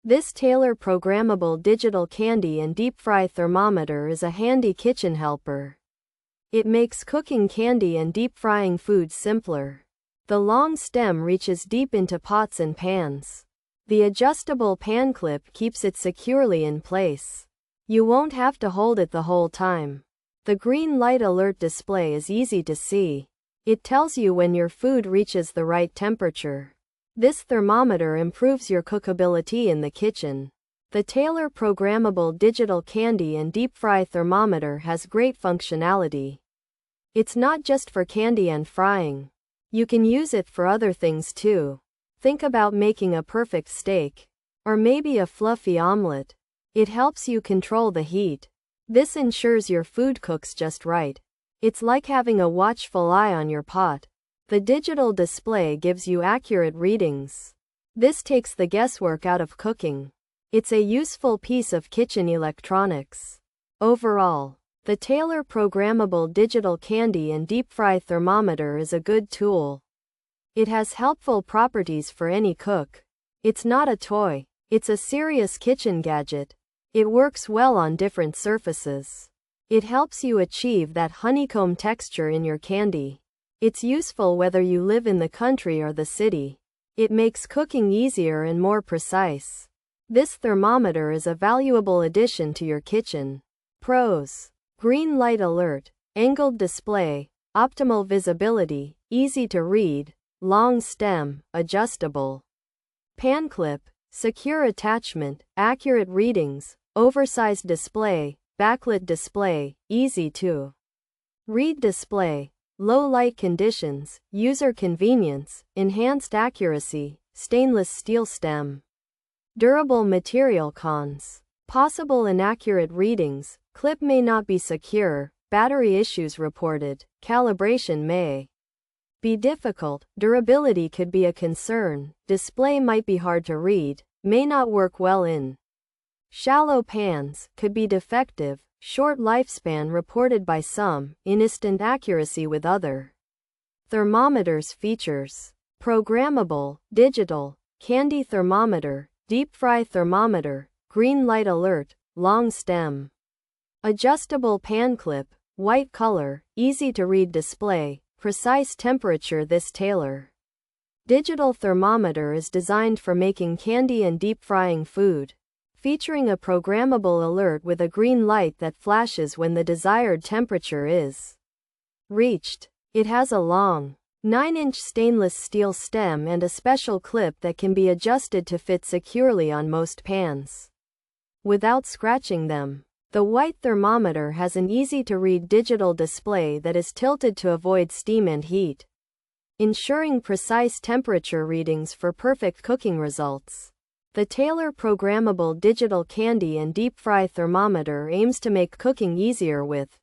This Taylor programmable digital candy and deep fry thermometer is a handy kitchen helper. It makes cooking candy and deep frying foods simpler. The long stem reaches deep into pots and pans. The adjustable pan clip keeps it securely in place. You won't have to hold it the whole time. The green light alert display is easy to see. It tells you when your food reaches the right temperature. This thermometer improves your cookability in the kitchen. The Taylor programmable digital candy and deep fry thermometer has great functionality. It's not just for candy and frying. You can use it for other things too. Think about making a perfect steak. Or maybe a fluffy omelet. It helps you control the heat. This ensures your food cooks just right. It's like having a watchful eye on your pot. The digital display gives you accurate readings. This takes the guesswork out of cooking. It's a useful piece of kitchen electronics. Overall, the Taylor programmable digital candy and deep fry thermometer is a good tool. It has helpful properties for any cook. It's not a toy. It's a serious kitchen gadget. It works well on different surfaces. It helps you achieve that honeycomb texture in your candy. It's useful whether you live in the country or the city. It makes cooking easier and more precise. This thermometer is a valuable addition to your kitchen. Pros: green light alert, angled display, optimal visibility, easy to read, long stem, adjustable. Pan clip, secure attachment, accurate readings, oversized display, backlit display, easy to read display. Low light conditions, user convenience, enhanced accuracy, stainless steel stem. Durable material. Cons: possible inaccurate readings, clip may not be secure, battery issues reported, calibration may be difficult, durability could be a concern, display might be hard to read, may not work well in shallow pans, could be defective, short lifespan reported by some, instant accuracy with other thermometers. Features: programmable, digital, candy thermometer, deep fry thermometer, green light alert, long stem. Adjustable pan clip, white color, easy to read display, precise temperature. This Taylor digital thermometer is designed for making candy and deep frying food. Featuring a programmable alert with a green light that flashes when the desired temperature is reached. It has a long, 9-inch stainless steel stem and a special clip that can be adjusted to fit securely on most pans without scratching them. The white thermometer has an easy-to-read digital display that is tilted to avoid steam and heat, ensuring precise temperature readings for perfect cooking results. The Taylor programmable digital candy and deep fry thermometer aims to make cooking easier with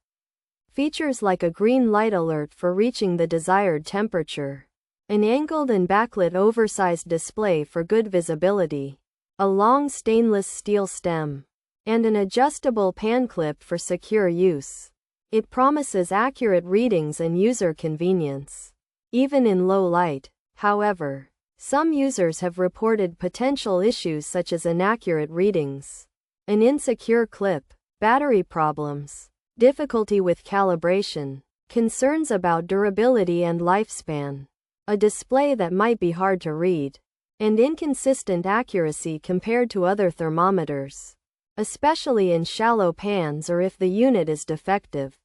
features like a green light alert for reaching the desired temperature, an angled and backlit oversized display for good visibility, a long stainless steel stem, and an adjustable pan clip for secure use. It promises accurate readings and user convenience, even in low light. However, some users have reported potential issues such as inaccurate readings, an insecure clip, battery problems, difficulty with calibration, concerns about durability and lifespan, a display that might be hard to read, and inconsistent accuracy compared to other thermometers, especially in shallow pans or if the unit is defective.